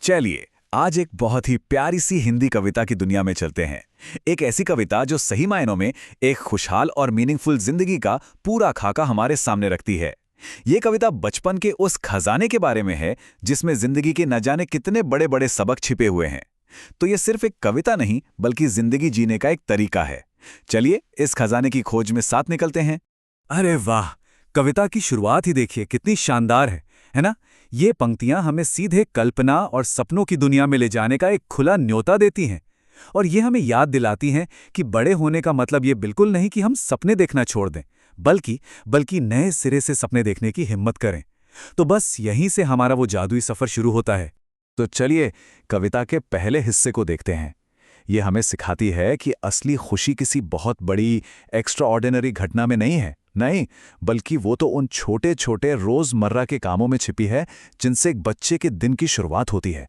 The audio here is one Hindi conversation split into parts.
चलिए आज एक बहुत ही प्यारी सी हिंदी कविता की दुनिया में चलते हैं। एक ऐसी कविता जो सही मायनों में एक खुशहाल और मीनिंगफुल जिंदगी का पूरा खाका हमारे सामने रखती है। ये कविता बचपन के उस खजाने के बारे में है जिसमें जिंदगी के न जाने कितने बड़े बड़े सबक छिपे हुए हैं। तो ये सिर्फ एक कविता नहीं बल्कि जिंदगी जीने का एक तरीका है। चलिए इस खजाने की खोज में साथ निकलते हैं। अरे वाह, कविता की शुरुआत ही देखिए कितनी शानदार है ना? ये पंक्तियां हमें सीधे कल्पना और सपनों की दुनिया में ले जाने का एक खुला न्योता देती हैं। और ये हमें याद दिलाती हैं कि बड़े होने का मतलब ये बिल्कुल नहीं कि हम सपने देखना छोड़ दें, बल्कि नए सिरे से सपने देखने की हिम्मत करें। तो बस यहीं से हमारा वो जादुई सफर शुरू होता है। तो चलिए कविता के पहले हिस्से को देखते हैं। ये हमें सिखाती है कि असली खुशी किसी बहुत बड़ी एक्स्ट्राऑर्डिनरी घटना में नहीं है, नहीं, बल्कि वो तो उन छोटे छोटे रोजमर्रा के कामों में छिपी है जिनसे एक बच्चे के दिन की शुरुआत होती है।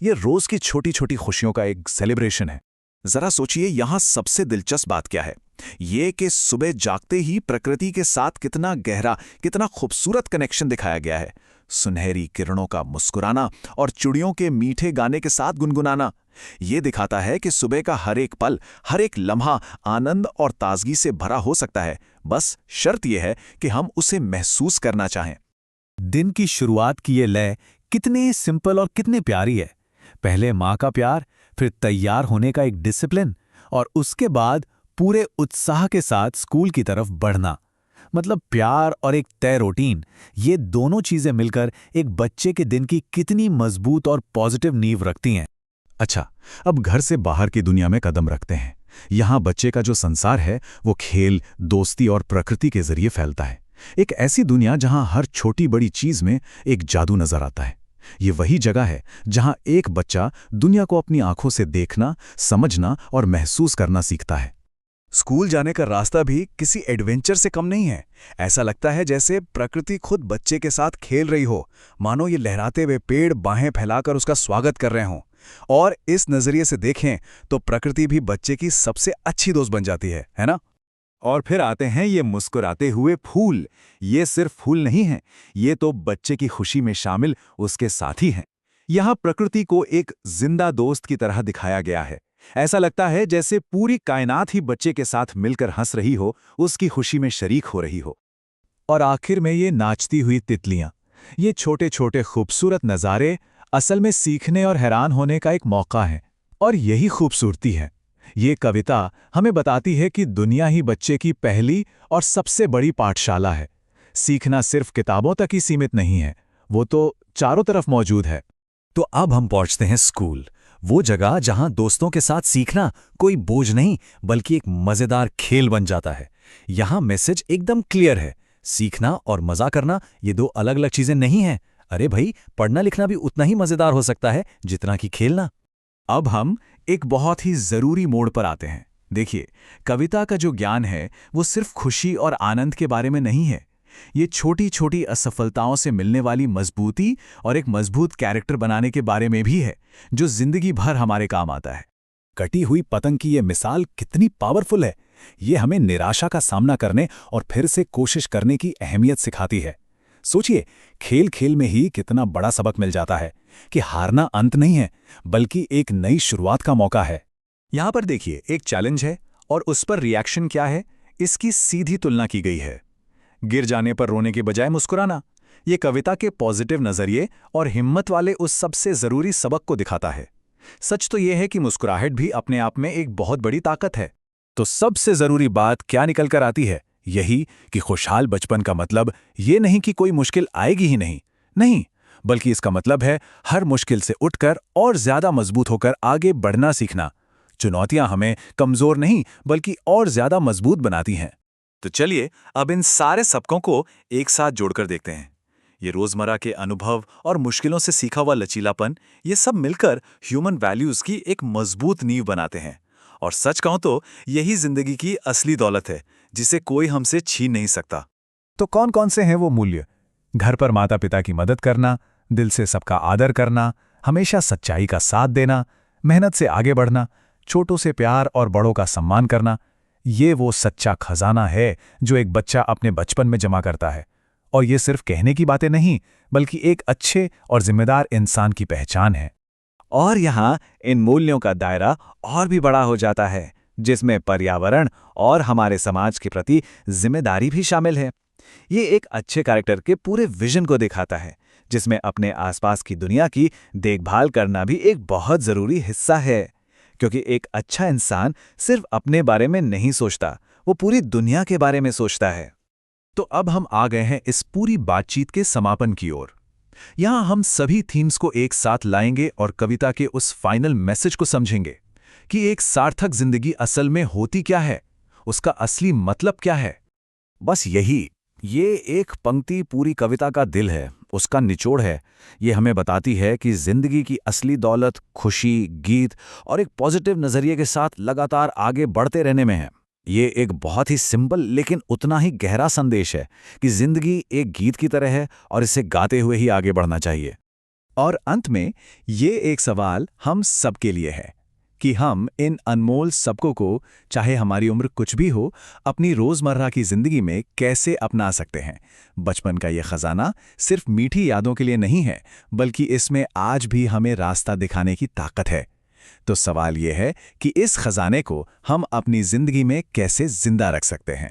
ये रोज की छोटी छोटी खुशियों का एक सेलिब्रेशन है। जरा सोचिए यहाँ सबसे दिलचस्प बात क्या है, ये कि सुबह जागते ही प्रकृति के साथ कितना गहरा, कितना खूबसूरत कनेक्शन दिखाया गया है। सुनहरी किरणों का मुस्कुराना और चिड़ियों के मीठे गाने के साथ गुनगुनाना, ये दिखाता है कि सुबह का हर एक पल, हर एक लम्हा आनंद और ताजगी से भरा हो सकता है। बस शर्त यह है कि हम उसे महसूस करना चाहें। दिन की शुरुआत की ये लय कितनी सिंपल और कितनी प्यारी है। पहले माँ का प्यार, फिर तैयार होने का एक डिसिप्लिन, और उसके बाद पूरे उत्साह के साथ स्कूल की तरफ बढ़ना। मतलब प्यार और एक तय रूटीन, ये दोनों चीजें मिलकर एक बच्चे के दिन की कितनी मजबूत और पॉजिटिव नींव रखती हैं। अच्छा, अब घर से बाहर की दुनिया में कदम रखते हैं। यहाँ बच्चे का जो संसार है वो खेल, दोस्ती और प्रकृति के जरिए फैलता है। एक ऐसी दुनिया जहाँ हर छोटी बड़ी चीज में एक जादू नजर आता है। ये वही जगह है जहाँ एक बच्चा दुनिया को अपनी आंखों से देखना, समझना और महसूस करना सीखता है। स्कूल जाने का रास्ता भी किसी एडवेंचर से कम नहीं है। ऐसा लगता है जैसे प्रकृति खुद बच्चे के साथ खेल रही हो, मानो ये लहराते हुए पेड़ बाहें फैलाकर उसका स्वागत कर रहे हों। और इस नजरिए से देखें तो प्रकृति भी बच्चे की सबसे अच्छी दोस्त बन जाती है ना? और फिर आते हैं ये मुस्कुराते हुए फूल। ये सिर्फ फूल नहीं हैं, ये तो बच्चे की खुशी में शामिल उसके साथी हैं। यहाँ प्रकृति को एक जिंदा दोस्त की तरह दिखाया गया है। ऐसा लगता है जैसे पूरी कायनात ही बच्चे के साथ मिलकर हंस रही हो, उसकी खुशी में शरीक हो रही हो। और आखिर में ये नाचती हुई तितलियां, ये छोटे छोटे खूबसूरत नज़ारे असल में सीखने और हैरान होने का एक मौका है। और यही खूबसूरती है। ये कविता हमें बताती है कि दुनिया ही बच्चे की पहली और सबसे बड़ी पाठशाला है। सीखना सिर्फ किताबों तक ही सीमित नहीं है, वो तो चारों तरफ मौजूद है। तो अब हम पहुंचते हैं स्कूल, वो जगह जहां दोस्तों के साथ सीखना कोई बोझ नहीं बल्कि एक मजेदार खेल बन जाता है। यहां मैसेज एकदम क्लियर है, सीखना और मजा करना ये दो अलग अलग चीजें नहीं हैं। अरे भाई, पढ़ना लिखना भी उतना ही मजेदार हो सकता है जितना कि खेलना। अब हम एक बहुत ही जरूरी मोड़ पर आते हैं। देखिए, कविता का जो ज्ञान है वो सिर्फ खुशी और आनंद के बारे में नहीं है। ये छोटी छोटी असफलताओं से मिलने वाली मजबूती और एक मजबूत कैरेक्टर बनाने के बारे में भी है, जो जिंदगी भर हमारे काम आता है। कटी हुई पतंग की ये मिसाल कितनी पावरफुल है। ये हमें निराशा का सामना करने और फिर से कोशिश करने की अहमियत सिखाती है। सोचिए, खेल खेल में ही कितना बड़ा सबक मिल जाता है कि हारना अंत नहीं है बल्कि एक नई शुरुआत का मौका है। यहां पर देखिए, एक चैलेंज है और उस पर रिएक्शन क्या है, इसकी सीधी तुलना की गई है। गिर जाने पर रोने के बजाय मुस्कुराना, ये कविता के पॉजिटिव नजरिए और हिम्मत वाले उस सबसे जरूरी सबक को दिखाता है। सच तो यह है कि मुस्कुराहट भी अपने आप में एक बहुत बड़ी ताकत है। तो सबसे जरूरी बात क्या निकल कर आती है? यही कि खुशहाल बचपन का मतलब ये नहीं कि कोई मुश्किल आएगी ही नहीं, बल्कि इसका मतलब है हर मुश्किल से उठकर और ज्यादा मजबूत होकर आगे बढ़ना सीखना। चुनौतियां हमें कमजोर नहीं बल्कि और ज्यादा मजबूत बनाती हैं। तो चलिए अब इन सारे सबकों को एक साथ जोड़कर देखते हैं। ये रोजमर्रा के अनुभव और मुश्किलों से सीखा हुआ लचीलापन, ये सब मिलकर ह्यूमन वैल्यूज की एक मजबूत नींव बनाते हैं। और सच कहूं तो यही जिंदगी की असली दौलत है, जिसे कोई हमसे छीन नहीं सकता। तो कौन कौन से हैं वो मूल्य? घर पर माता पिता की मदद करना, दिल से सबका आदर करना, हमेशा सच्चाई का साथ देना, मेहनत से आगे बढ़ना, छोटों से प्यार और बड़ों का सम्मान करना। ये वो सच्चा खजाना है जो एक बच्चा अपने बचपन में जमा करता है। और ये सिर्फ कहने की बातें नहीं बल्कि एक अच्छे और जिम्मेदार इंसान की पहचान है। और यहाँ इन मूल्यों का दायरा और भी बड़ा हो जाता है, जिसमें पर्यावरण और हमारे समाज के प्रति जिम्मेदारी भी शामिल है। ये एक अच्छे कैरेक्टर के पूरे विजन को दिखाता है, जिसमें अपने आसपास की दुनिया की देखभाल करना भी एक बहुत ज़रूरी हिस्सा है। क्योंकि एक अच्छा इंसान सिर्फ अपने बारे में नहीं सोचता, वो पूरी दुनिया के बारे में सोचता है। तो अब हम आ गए हैं इस पूरी बातचीत के समापन की ओर। यहाँ हम सभी थीम्स को एक साथ लाएंगे और कविता के उस फाइनल मैसेज को समझेंगे कि एक सार्थक जिंदगी असल में होती क्या है, उसका असली मतलब क्या है। बस यही, ये एक पंक्ति पूरी कविता का दिल है, उसका निचोड़ है। ये हमें बताती है कि जिंदगी की असली दौलत खुशी, गीत और एक पॉजिटिव नज़रिए के साथ लगातार आगे बढ़ते रहने में है। ये एक बहुत ही सिंपल लेकिन उतना ही गहरा संदेश है कि जिंदगी एक गीत की तरह है और इसे गाते हुए ही आगे बढ़ना चाहिए। और अंत में ये एक सवाल हम सबके लिए है कि हम इन अनमोल सबकों को, चाहे हमारी उम्र कुछ भी हो, अपनी रोज़मर्रा की ज़िंदगी में कैसे अपना सकते हैं। बचपन का ये खजाना सिर्फ मीठी यादों के लिए नहीं है, बल्कि इसमें आज भी हमें रास्ता दिखाने की ताकत है। तो सवाल ये है कि इस खजाने को हम अपनी ज़िंदगी में कैसे जिंदा रख सकते हैं।